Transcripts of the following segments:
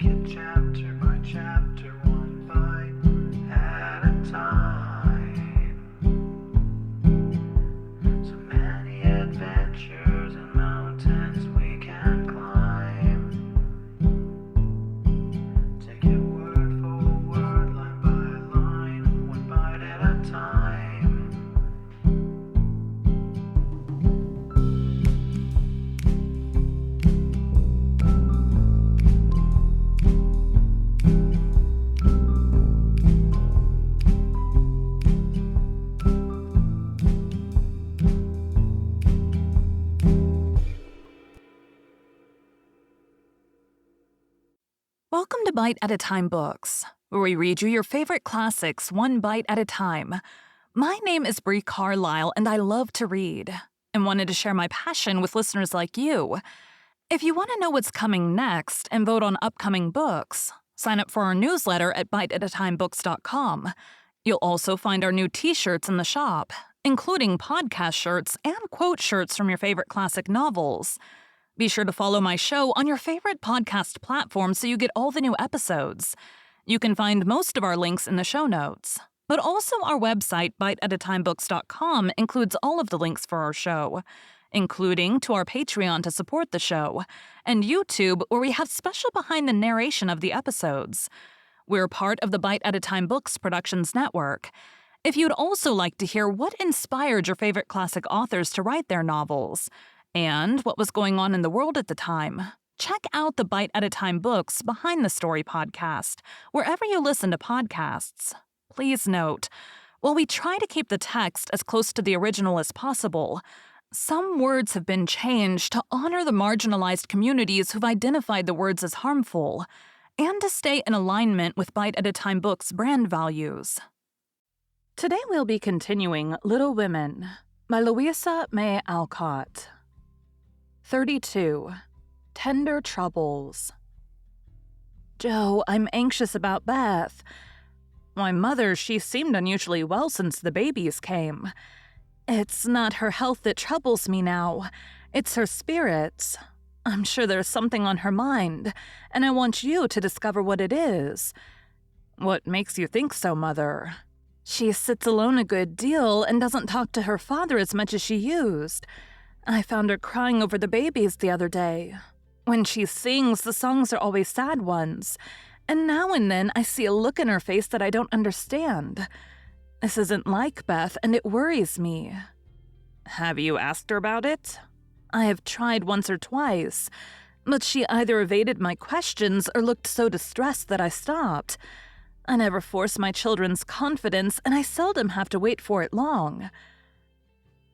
it chapter by chapter, one bite at a time. So many adventures and mountains we can climb. Take it word for word, line by line, one bite at a time. Welcome to Bite at a Time Books, where we read you your favorite classics one bite at a time. My name is Bree Carlile, and I love to read, and wanted to share my passion with listeners like you. If you want to know what's coming next and vote on upcoming books, sign up for our newsletter at biteatatimebooks.com. You'll also find our new t-shirts in the shop, including podcast shirts and quote shirts from your favorite classic novels. Be sure to follow my show on your favorite podcast platform so you get all the new episodes. You can find most of our links in the show notes. But also our website, biteatatimebooks.com, includes all of the links for our show, including to our Patreon to support the show, and YouTube, where we have special behind the narration of the episodes. We're part of the Bite at a Time Books Productions Network. If you'd also like to hear what inspired your favorite classic authors to write their novels, and what was going on in the world at the time, check out the Bite at a Time Books Behind the Story podcast, wherever you listen to podcasts. Please note, while we try to keep the text as close to the original as possible, some words have been changed to honor the marginalized communities who've identified the words as harmful, and to stay in alignment with Bite at a Time Books' brand values. Today we'll be continuing Little Women by Louisa May Alcott. 32. Tender Troubles. Joe, I'm anxious about Beth. My mother, she seemed unusually well since the babies came. It's not her health that troubles me now. It's her spirits. I'm sure there's something on her mind, and I want you to discover what it is. What makes you think so, Mother? She sits alone a good deal and doesn't talk to her father as much as she used. I found her crying over the babies the other day. When she sings, the songs are always sad ones, and now and then I see a look in her face that I don't understand. This isn't like Beth, and it worries me. Have you asked her about it? I have tried once or twice, but she either evaded my questions or looked so distressed that I stopped. I never force my children's confidence, and I seldom have to wait for it long.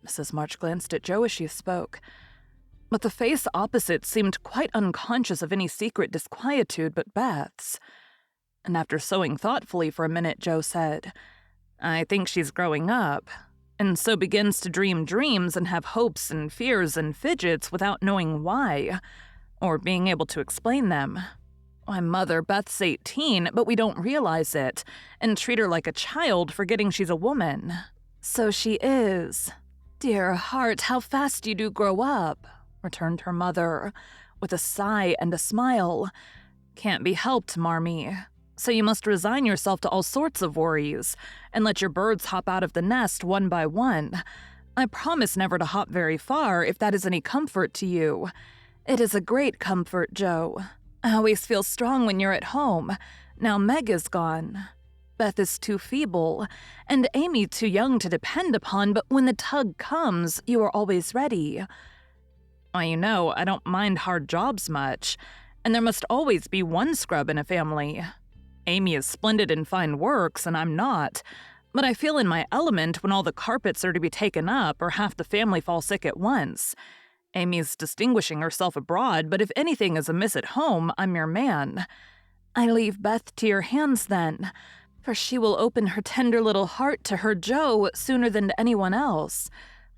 Mrs. March glanced at Joe as she spoke, but the face opposite seemed quite unconscious of any secret disquietude but Beth's. And after sewing thoughtfully for a minute, Joe said, I think she's growing up, and so begins to dream dreams and have hopes and fears and fidgets without knowing why, or being able to explain them. Why, Mother, Beth's 18, but we don't realize it, and treat her like a child, forgetting she's a woman. So she is. Dear heart, how fast you do grow up, returned her mother, with a sigh and a smile. Can't be helped, Marmee. So you must resign yourself to all sorts of worries, and let your birds hop out of the nest one by one. I promise never to hop very far, if that is any comfort to you. It is a great comfort, Joe. I always feel strong when you're at home. Now Meg is gone. Beth is too feeble, and Amy too young to depend upon, but when the tug comes, you are always ready. Well, you know, I don't mind hard jobs much, and there must always be one scrub in a family. Amy is splendid in fine works, and I'm not, but I feel in my element when all the carpets are to be taken up or half the family fall sick at once. Amy's distinguishing herself abroad, but if anything is amiss at home, I'm your man. I leave Beth to your hands then, for she will open her tender little heart to her Joe sooner than to anyone else.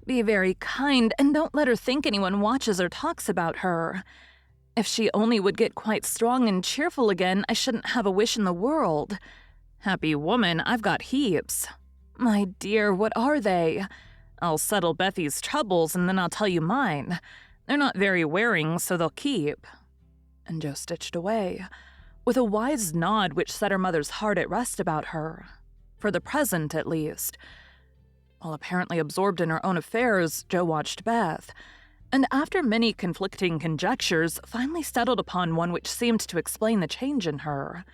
Be very kind, and don't let her think anyone watches or talks about her. If she only would get quite strong and cheerful again, I shouldn't have a wish in the world. Happy woman, I've got heaps. My dear, what are they? I'll settle Bethy's troubles, and then I'll tell you mine. They're not very wearing, so they'll keep. And Joe stitched away, with a wise nod which set her mother's heart at rest about her, for the present at least. While apparently absorbed in her own affairs, Jo watched Beth, and after many conflicting conjectures, finally settled upon one which seemed to explain the change in her.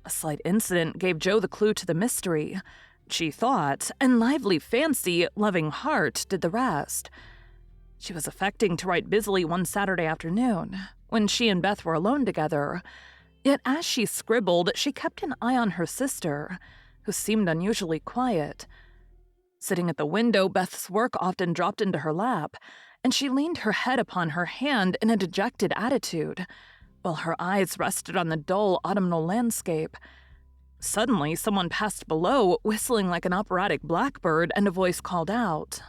A slight incident gave Jo the clue to the mystery, she thought, and lively fancy, loving heart did the rest. She was affecting to write busily one Saturday afternoon, when she and Beth were alone together, yet as she scribbled, she kept an eye on her sister, who seemed unusually quiet. Sitting at the window, Beth's work often dropped into her lap, and she leaned her head upon her hand in a dejected attitude, while her eyes rested on the dull autumnal landscape. Suddenly, someone passed below, whistling like an operatic blackbird, and a voice called out,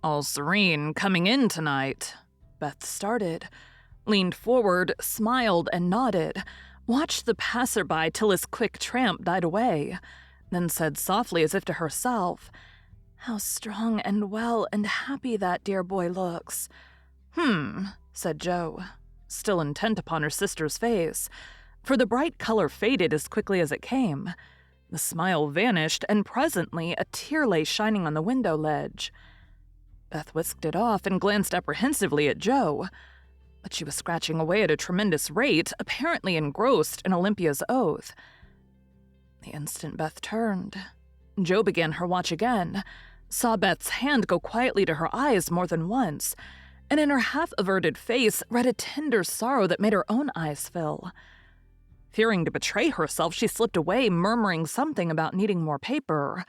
"All serene, coming in tonight." Beth started, leaned forward, smiled, and nodded, watched the passerby till his quick tramp died away, then said softly as if to herself, "How strong and well and happy that dear boy looks." Said Jo, still intent upon her sister's face, for the bright color faded as quickly as it came. The smile vanished, and presently a tear lay shining on the window ledge. Beth whisked it off and glanced apprehensively at Jo, but she was scratching away at a tremendous rate, apparently engrossed in Olympia's oath. The instant Beth turned, Jo began her watch again, saw Beth's hand go quietly to her eyes more than once, and in her half-averted face read a tender sorrow that made her own eyes fill. Fearing to betray herself, she slipped away, murmuring something about needing more paper.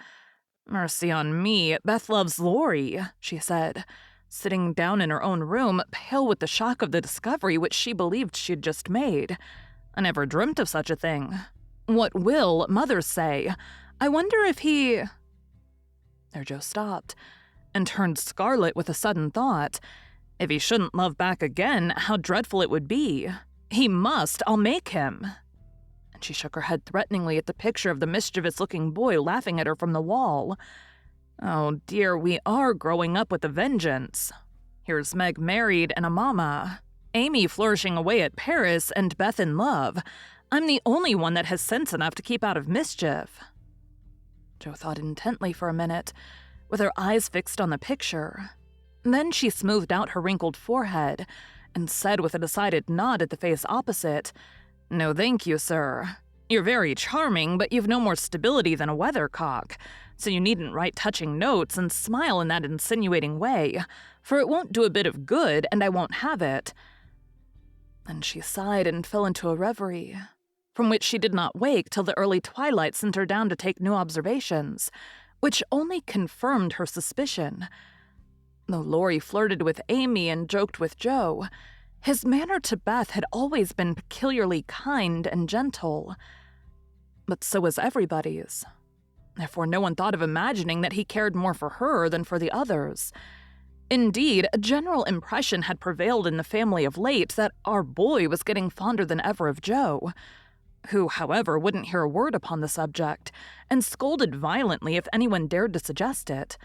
"Mercy on me, Beth loves Laurie," she said, sitting down in her own room, pale with the shock of the discovery which she believed she had just made. "I never dreamt of such a thing. What will Mother say? I wonder if he—" There Jo stopped, and turned scarlet with a sudden thought. If he shouldn't love back again, how dreadful it would be. He must, I'll make him. And she shook her head threateningly at the picture of the mischievous-looking boy laughing at her from the wall. Oh dear, we are growing up with a vengeance. Here's Meg married and a mama, Amy flourishing away at Paris, and Beth in love. I'm the only one that has sense enough to keep out of mischief. Jo thought intently for a minute, with her eyes fixed on the picture. Then she smoothed out her wrinkled forehead and said with a decided nod at the face opposite, "No thank you, sir. You're very charming, but you've no more stability than a weathercock, so you needn't write touching notes and smile in that insinuating way, for it won't do a bit of good and I won't have it." Then she sighed and fell into a reverie, from which she did not wake till the early twilight sent her down to take new observations, which only confirmed her suspicion. Though Laurie flirted with Amy and joked with Jo, his manner to Beth had always been peculiarly kind and gentle. But so was everybody's. Therefore no one thought of imagining that he cared more for her than for the others. Indeed, a general impression had prevailed in the family of late that our boy was getting fonder than ever of Jo, who, however, wouldn't hear a word upon the subject, and scolded violently if anyone dared to suggest it.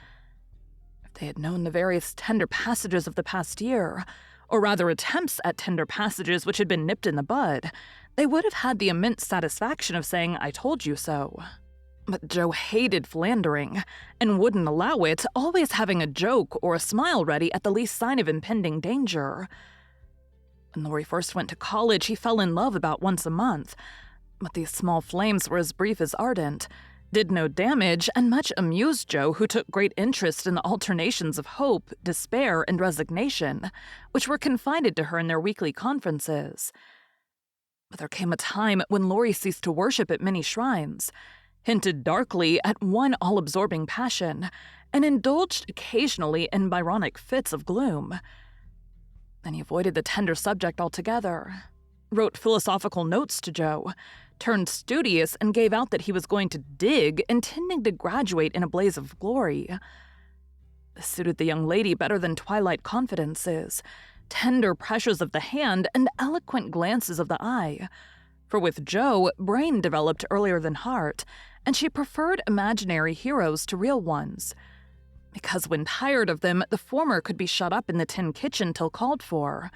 If they had known the various tender passages of the past year, or rather attempts at tender passages which had been nipped in the bud, they would have had the immense satisfaction of saying, "I told you so." But Jo hated philandering, and wouldn't allow it, always having a joke or a smile ready at the least sign of impending danger. When Laurie first went to college, he fell in love about once a month, but these small flames were as brief as ardent, did no damage, and much amused Jo, who took great interest in the alternations of hope, despair, and resignation, which were confided to her in their weekly conferences. But there came a time when Laurie ceased to worship at many shrines, hinted darkly at one all-absorbing passion, and indulged occasionally in Byronic fits of gloom. Then he avoided the tender subject altogether, wrote philosophical notes to Jo, turned studious, and gave out that he was going to dig, intending to graduate in a blaze of glory. This suited the young lady better than twilight confidences, tender pressures of the hand, and eloquent glances of the eye. For with Jo, brain developed earlier than heart, and she preferred imaginary heroes to real ones, because when tired of them, the former could be shut up in the tin kitchen till called for,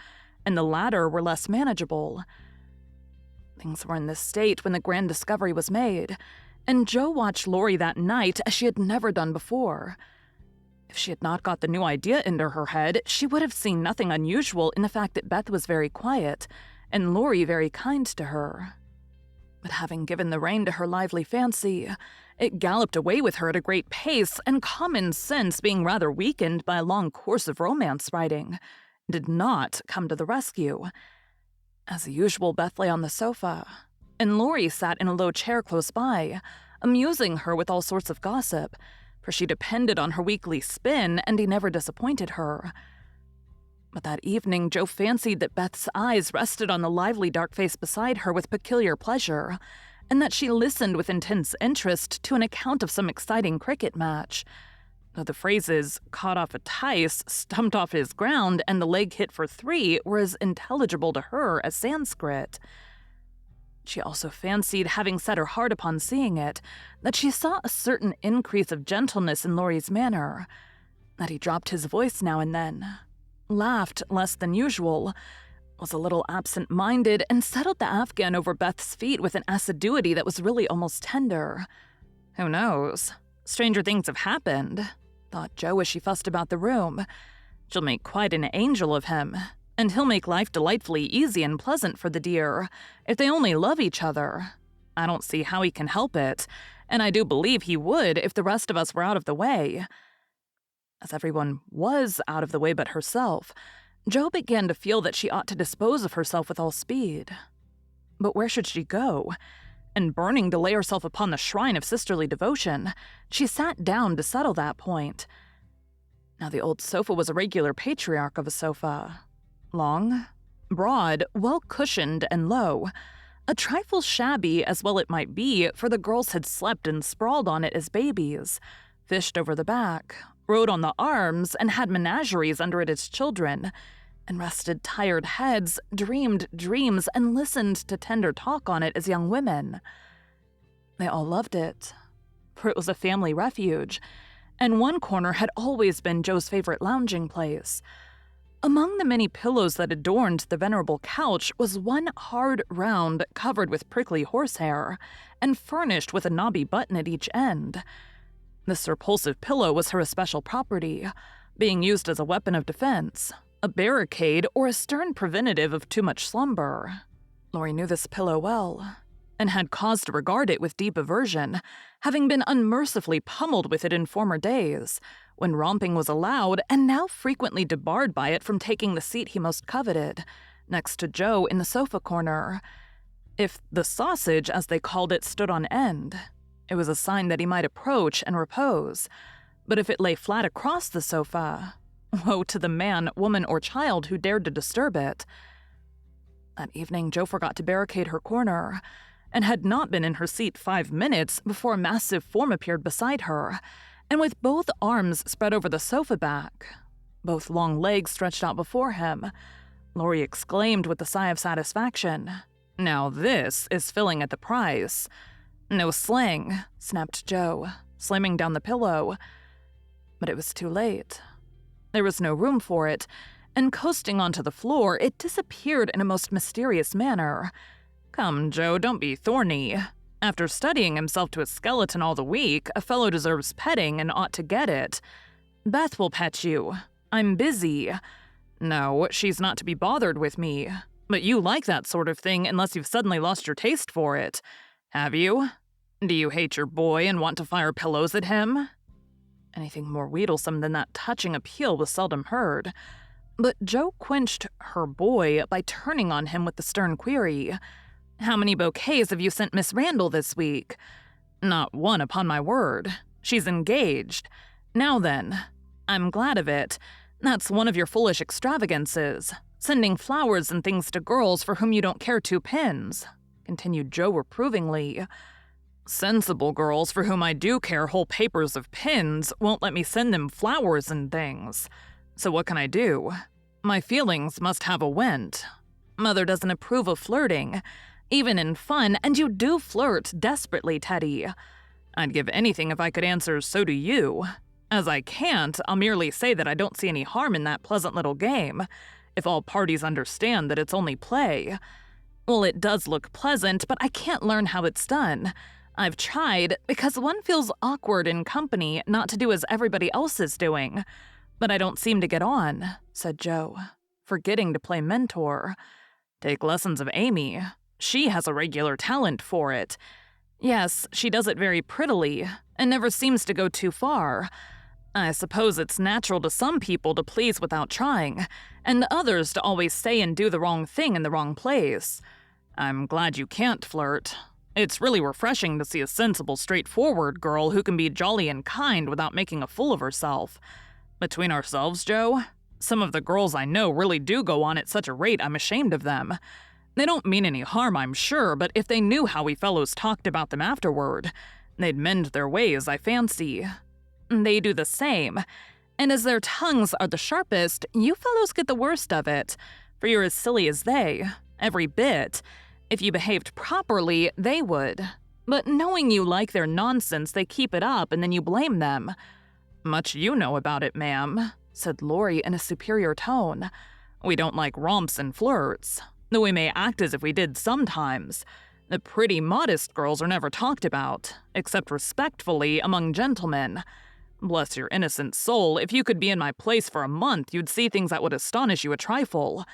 and the latter were less manageable. Things were in this state when the grand discovery was made, and Jo watched Lori that night as she had never done before. If she had not got the new idea into her head, she would have seen nothing unusual in the fact that Beth was very quiet and Lori very kind to her. But having given the rein to her lively fancy, it galloped away with her at a great pace, and common sense, being rather weakened by a long course of romance writing, did not come to the rescue. As usual, Beth lay on the sofa, and Lori sat in a low chair close by, amusing her with all sorts of gossip, for she depended on her weekly spin, and he never disappointed her. But that evening, Jo fancied that Beth's eyes rested on the lively dark face beside her with peculiar pleasure, and that she listened with intense interest to an account of some exciting cricket match, though the phrases "caught off a tice," "stumped off his ground," and "the leg hit for 3" were as intelligible to her as Sanskrit. She also fancied, having set her heart upon seeing it, that she saw a certain increase of gentleness in Lori's manner, that he dropped his voice now and then, laughed less than usual, was a little absent-minded, and settled the Afghan over Beth's feet with an assiduity that was really almost tender. Who knows? Stranger things have happened, thought Jo as she fussed about the room. She'll make quite an angel of him, and he'll make life delightfully easy and pleasant for the dear, if they only love each other. I don't see how he can help it, and I do believe he would if the rest of us were out of the way. As everyone was out of the way but herself, Jo began to feel that she ought to dispose of herself with all speed. But where should she go? And burning to lay herself upon the shrine of sisterly devotion, she sat down to settle that point. Now the old sofa was a regular patriarch of a sofa. Long, broad, well-cushioned, and low. A trifle shabby as well it might be, for the girls had slept and sprawled on it as babies, fished over the back, rode on the arms, and had menageries under it as children, and rested tired heads, dreamed dreams, and listened to tender talk on it as young women. They all loved it, for it was a family refuge, and one corner had always been Jo's favorite lounging place. Among the many pillows that adorned the venerable couch was one hard round covered with prickly horsehair, and furnished with a knobby button at each end. This repulsive pillow was her especial property, being used as a weapon of defense, a barricade, or a stern preventative of too much slumber. Lori knew this pillow well, and had cause to regard it with deep aversion, having been unmercifully pummeled with it in former days, when romping was allowed, and now frequently debarred by it from taking the seat he most coveted, next to Jo in the sofa corner. If the sausage, as they called it, stood on end, it was a sign that he might approach and repose, but if it lay flat across the sofa, woe to the man, woman, or child who dared to disturb it. That evening, Jo forgot to barricade her corner, and had not been in her seat 5 minutes before a massive form appeared beside her, and with both arms spread over the sofa back, both long legs stretched out before him, Lori exclaimed with a sigh of satisfaction, "Now this is filling at the price." "No sling," snapped Jo, slamming down the pillow. But it was too late. There was no room for it, and coasting onto the floor, it disappeared in a most mysterious manner. "Come, Jo, don't be thorny. After studying himself to a skeleton all the week, a fellow deserves petting and ought to get it. Beth will pet you. I'm busy. No, she's not to be bothered with me. But you like that sort of thing unless you've suddenly lost your taste for it. Have you? Do you hate your boy and want to fire pillows at him?" Anything more wheedlesome than that touching appeal was seldom heard, but Jo quenched her boy by turning on him with the stern query, "How many bouquets have you sent Miss Randall this week?" "Not one, upon my word. She's engaged. Now then, I'm glad of it. That's one of your foolish extravagances, sending flowers and things to girls for whom you don't care 2 pins," continued Jo reprovingly. "Sensible girls for whom I do care whole papers of pins won't let me send them flowers and things. So what can I do? My feelings must have a vent. Mother doesn't approve of flirting, even in fun, and you do flirt desperately, Teddy. I'd give anything if I could answer 'so do you.' As I can't, I'll merely say that I don't see any harm in that pleasant little game, if all parties understand that it's only play. Well, it does look pleasant, but I can't learn how it's done. I've tried, because one feels awkward in company not to do as everybody else is doing. But I don't seem to get on, said Joe, forgetting to play mentor. Take lessons of Amy. She has a regular talent for it. Yes, she does it very prettily, and never seems to go too far. I suppose it's natural to some people to please without trying, and others to always say and do the wrong thing in the wrong place. I'm glad you can't flirt. It's really refreshing to see a sensible, straightforward girl who can be jolly and kind without making a fool of herself. Between ourselves, Joe, some of the girls I know really do go on at such a rate I'm ashamed of them. They don't mean any harm, I'm sure, but if they knew how we fellows talked about them afterward, they'd mend their ways, I fancy. They do the same, and as their tongues are the sharpest, you fellows get the worst of it, for you're as silly as they, every bit. If you behaved properly, they would. But knowing you like their nonsense, they keep it up and then you blame them. Much you know about it, ma'am, said Laurie in a superior tone. We don't like romps and flirts, though we may act as if we did sometimes. The pretty, modest girls are never talked about, except respectfully among gentlemen. Bless your innocent soul, if you could be in my place for a month, you'd see things that would astonish you a trifle.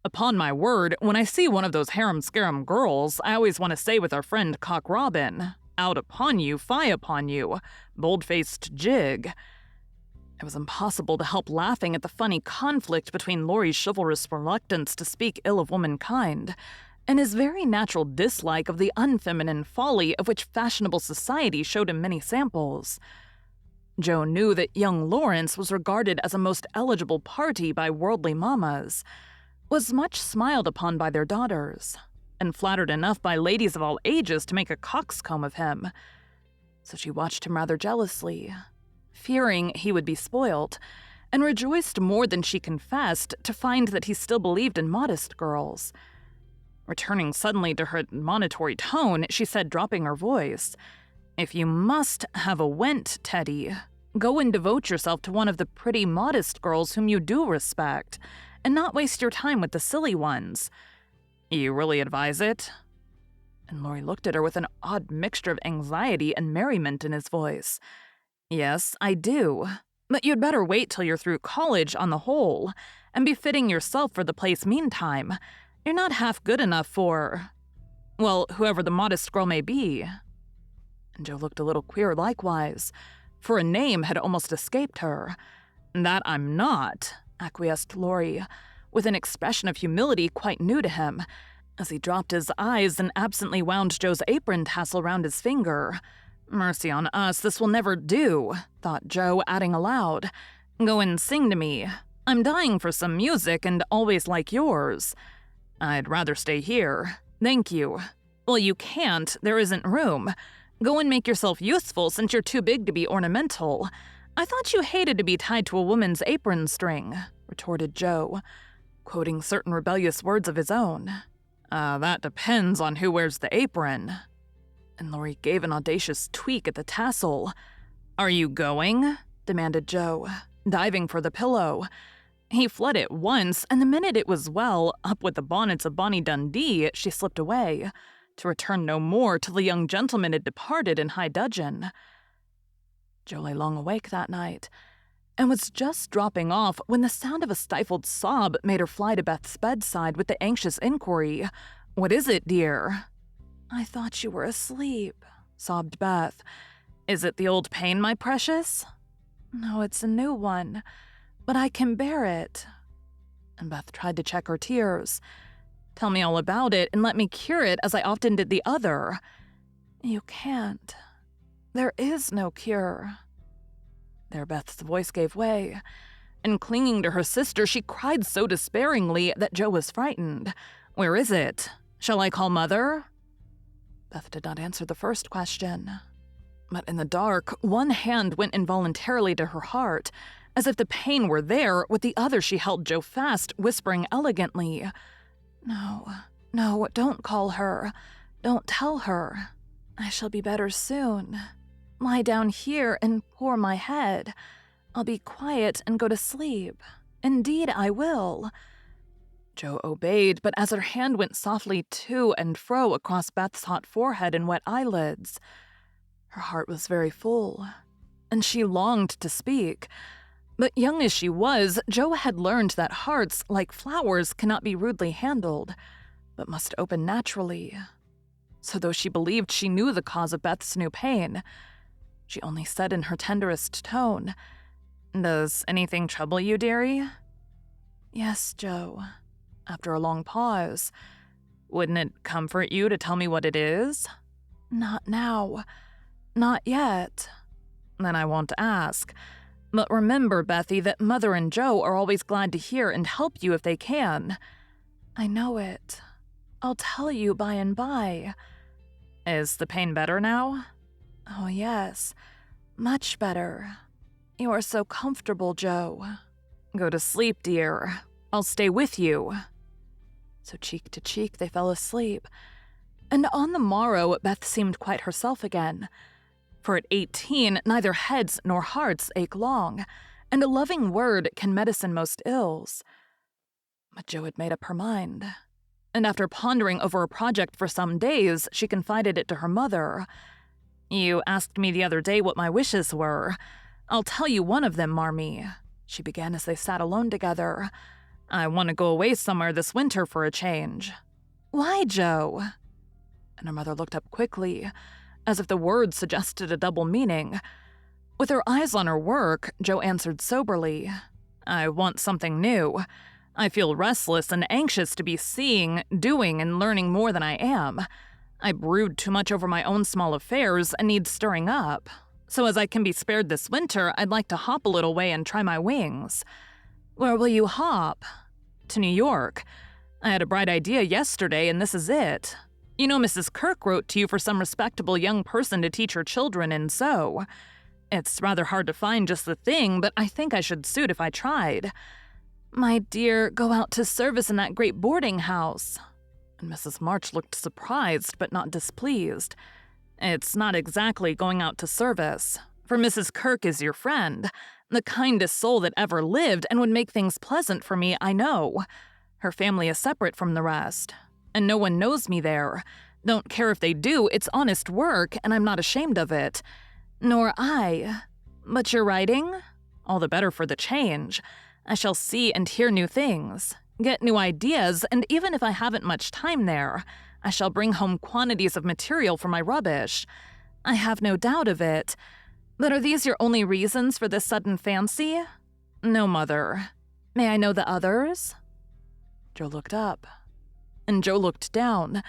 Upon my word, when I see one of those harum-scarum girls, I always want to say with our friend Cock Robin, out upon you, fie upon you, bold-faced jig. It was impossible to help laughing at the funny conflict between Laurie's chivalrous reluctance to speak ill of womankind and his very natural dislike of the unfeminine folly of which fashionable society showed him many samples. Joe knew that young Lawrence was regarded as a most eligible party by worldly mammas, was much smiled upon by their daughters, and flattered enough by ladies of all ages to make a coxcomb of him. So she watched him rather jealously, fearing he would be spoilt, and rejoiced more than she confessed to find that he still believed in modest girls. Returning suddenly to her admonitory tone, she said, dropping her voice, "If you must have a went, Teddy, go and devote yourself to one of the pretty, modest girls whom you do respect, and not waste your time with the silly ones. You really advise it?" And Laurie looked at her with an odd mixture of anxiety and merriment in his voice. "Yes, I do. But you'd better wait till you're through college on the whole, and be fitting yourself for the place meantime. You're not half good enough for, well, whoever the modest girl may be." And Joe looked a little queer likewise, for a name had almost escaped her. "That I'm not," acquiesced Laurie, with an expression of humility quite new to him, as he dropped his eyes and absently wound Joe's apron tassel round his finger. "Mercy on us, this will never do," thought Joe, adding aloud, "Go and sing to me. I'm dying for some music and always like yours." "I'd rather stay here. Thank you." "Well, you can't. There isn't room. Go and make yourself useful since you're too big to be ornamental. I thought you hated to be tied to a woman's apron string," retorted Joe, quoting certain rebellious words of his own. That depends on who wears the apron." And Laurie gave an audacious tweak at the tassel. "Are you going?" demanded Joe, diving for the pillow. He fled at once, and the minute it was well up with the bonnets of Bonnie Dundee, she slipped away, to return no more till the young gentleman had departed in high dudgeon. Joe lay long awake that night, and was just dropping off when the sound of a stifled sob made her fly to Beth's bedside with the anxious inquiry, "What is it, dear?" "I thought you were asleep," sobbed Beth. "Is it the old pain, my precious?" "No, it's a new one, but I can bear it." And Beth tried to check her tears. "Tell me all about it and let me cure it as I often did the other." "You can't. There is no cure." There Beth's voice gave way, and clinging to her sister, she cried so despairingly that Joe was frightened. "Where is it? Shall I call Mother?" Beth did not answer the first question. But in the dark, one hand went involuntarily to her heart, as if the pain were there. With the other she held Joe fast, whispering elegantly, No, don't call her. Don't tell her. I shall be better soon. Lie down here and pour my head. I'll be quiet and go to sleep. Indeed, I will." Jo obeyed, but as her hand went softly to and fro across Beth's hot forehead and wet eyelids, her heart was very full, and she longed to speak. But young as she was, Jo had learned that hearts, like flowers, cannot be rudely handled, but must open naturally. So though she believed she knew the cause of Beth's new pain, she only said in her tenderest tone, "Does anything trouble you, dearie?" "Yes, Jo," after a long pause. "Wouldn't it comfort you to tell me what it is?" "Not now. Not yet." "Then I won't ask. But remember, Bethy, that Mother and Jo are always glad to hear and help you if they can." "I know it. I'll tell you by and by." "Is the pain better now?" "Oh, yes. Much better. You are so comfortable, Jo." "Go to sleep, dear. I'll stay with you." So cheek to cheek they fell asleep. And on the morrow, Beth seemed quite herself again. For at 18, neither heads nor hearts ache long, and a loving word can medicine most ills. But Jo had made up her mind. And after pondering over a project for some days, she confided it to her mother. "You asked me the other day what my wishes were. I'll tell you one of them, Marmee," she began as they sat alone together. "I want to go away somewhere this winter for a change." "Why, Jo?" And her mother looked up quickly, as if the words suggested a double meaning. With her eyes on her work, Jo answered soberly, "I want something new. I feel restless and anxious to be seeing, doing, and learning more than I am. I brood too much over my own small affairs and need stirring up. So as I can be spared this winter, I'd like to hop a little way and try my wings." "Where will you hop?" "To New York. I had a bright idea yesterday, and this is it. You know Mrs. Kirk wrote to you for some respectable young person to teach her children and sew. It's rather hard to find just the thing, but I think I should suit if I tried." "My dear, go out to service in that great boarding house." And Mrs. March looked surprised but not displeased. "It's not exactly going out to service, for Mrs. Kirk is your friend, the kindest soul that ever lived, and would make things pleasant for me, I know. Her family is separate from the rest, and no one knows me there. Don't care if they do, it's honest work, and I'm not ashamed of it." "Nor I. But you're writing?" "All the better for the change. I shall see and hear new things, get new ideas, and even if I haven't much time there, I shall bring home quantities of material for my rubbish." "I have no doubt of it. But are these your only reasons for this sudden fancy?" "No, Mother." "May I know the others?" Jo looked up, and Jo looked down,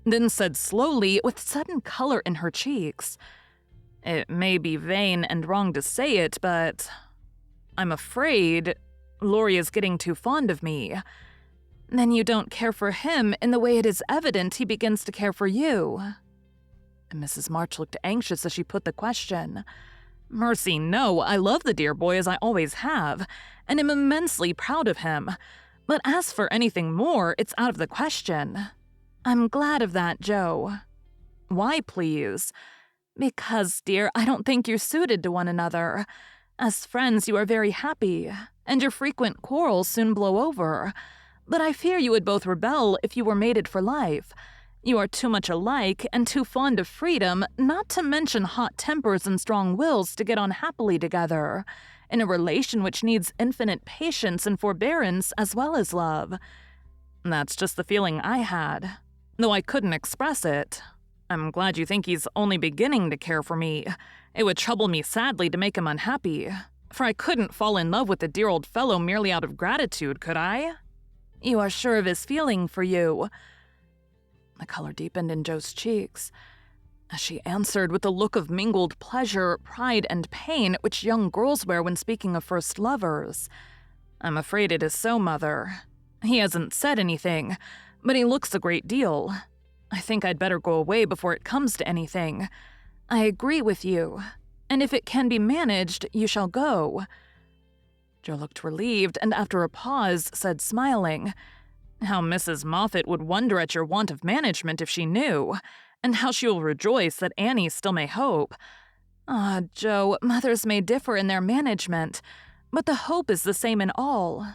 then said slowly, with sudden color in her cheeks, "It may be vain and wrong to say it, but I'm afraid Laurie is getting too fond of me." "Then you don't care for him in the way it is evident he begins to care for you." And Mrs. March looked anxious as she put the question. "Mercy, no. I love the dear boy as I always have, and am immensely proud of him. But as for anything more, it's out of the question." "I'm glad of that, Jo." "Why, please?" "Because, dear, I don't think you're suited to one another. As friends, you are very happy, and your frequent quarrels soon blow over. But I fear you would both rebel if you were mated for life. You are too much alike and too fond of freedom, not to mention hot tempers and strong wills, to get on happily together, in a relation which needs infinite patience and forbearance as well as love." "That's just the feeling I had, though I couldn't express it. I'm glad you think he's only beginning to care for me. It would trouble me sadly to make him unhappy, for I couldn't fall in love with the dear old fellow merely out of gratitude, could I?" "You are sure of his feeling for you?" The color deepened in Jo's cheeks, as she answered with a look of mingled pleasure, pride, and pain which young girls wear when speaking of first lovers. "I'm afraid it is so, Mother. He hasn't said anything, but he looks a great deal. I think I'd better go away before it comes to anything." "I agree with you, and if it can be managed, you shall go." Jo looked relieved, and after a pause said, smiling, "How Mrs. Moffat would wonder at your want of management if she knew, and how she will rejoice that Annie still may hope." "Ah, Jo, mothers may differ in their management, but the hope is the same in all.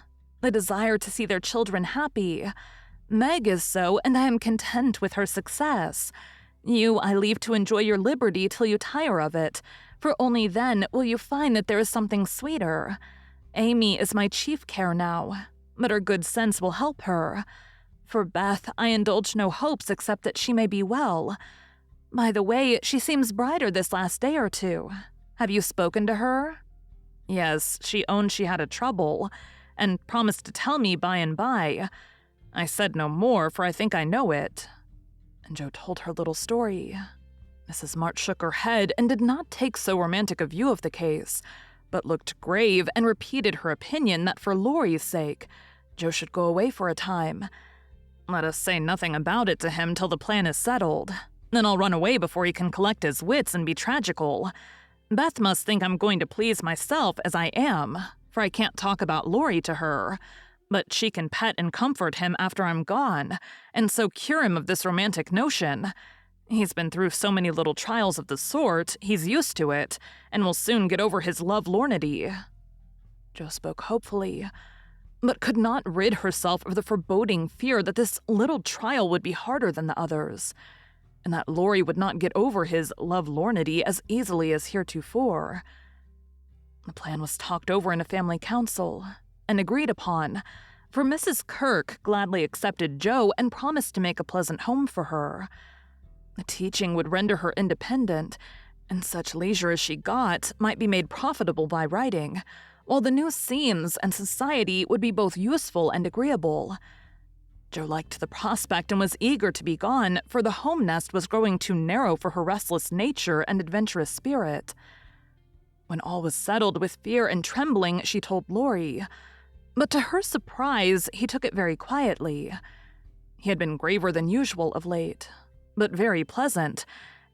the desire to see their children happy. Meg is so, and I am content with her success. You I leave to enjoy your liberty till you tire of it, for only then will you find that there is something sweeter. Amy is my chief care now, but her good sense will help her. For Beth, I indulge no hopes except that she may be well. By the way, she seems brighter this last day or two. Have you spoken to her? Yes, she owned she had a trouble, and promised to tell me by and by. I said no more, for I think I know it. And Jo told her little story. Mrs. March shook her head and did not take so romantic a view of the case, but looked grave and repeated her opinion that for Laurie's sake, Jo should go away for a time. Let us say nothing about it to him till the plan is settled. Then I'll run away before he can collect his wits and be tragical. Beth must think I'm going to please myself as I am, for I can't talk about Laurie to her. But she can pet and comfort him after I'm gone, and so cure him of this romantic notion. He's been through so many little trials of the sort, he's used to it, and will soon get over his lovelornity. Jo spoke hopefully, but could not rid herself of the foreboding fear that this little trial would be harder than the others, and that Laurie would not get over his lovelornity as easily as heretofore. The plan was talked over in a family council, and agreed upon, for Mrs. Kirk gladly accepted Jo and promised to make a pleasant home for her. The teaching would render her independent, and such leisure as she got might be made profitable by writing, while the new scenes and society would be both useful and agreeable. Jo liked the prospect and was eager to be gone, for the home nest was growing too narrow for her restless nature and adventurous spirit. When all was settled, with fear and trembling, she told Laurie, but to her surprise, he took it very quietly. He had been graver than usual of late, but very pleasant,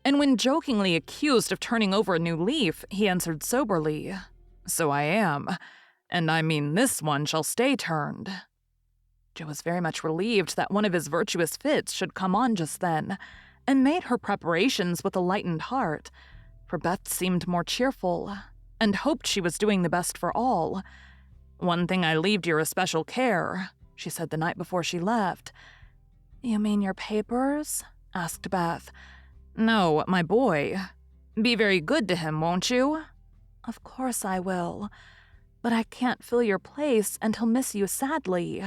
and when jokingly accused of turning over a new leaf, he answered soberly, "So I am, and I mean this one shall stay turned." Jo was very much relieved that one of his virtuous fits should come on just then, and made her preparations with a lightened heart, for Beth seemed more cheerful, and hoped she was doing the best for all. "One thing I leave to your especial care," she said the night before she left. "You mean your papers?" asked Beth. "No, my boy. Be very good to him, won't you?" "Of course I will. But I can't fill your place, and he'll miss you sadly."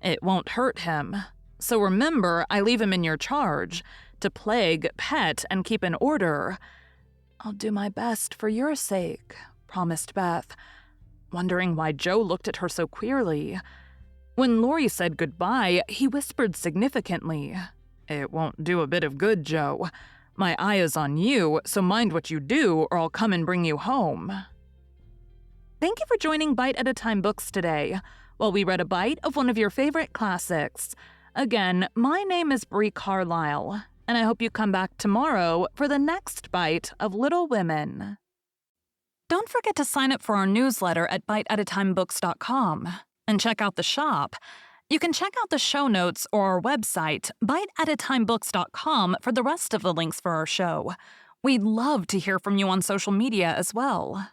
"It won't hurt him. So remember, I leave him in your charge, to plague, pet, and keep in order." "I'll do my best for your sake," promised Beth, wondering why Jo looked at her so queerly. When Laurie said goodbye, he whispered significantly, "It won't do a bit of good, Jo. My eye is on you, so mind what you do, or I'll come and bring you home." Thank you for joining Bite at a Time Books today, while we read a bite of one of your favorite classics. Again, my name is Bree Carlile, and I hope you come back tomorrow for the next bite of Little Women. Don't forget to sign up for our newsletter at biteatatimebooks.com and check out the shop. You can check out the show notes or our website, biteatatimebooks.com, for the rest of the links for our show. We'd love to hear from you on social media as well.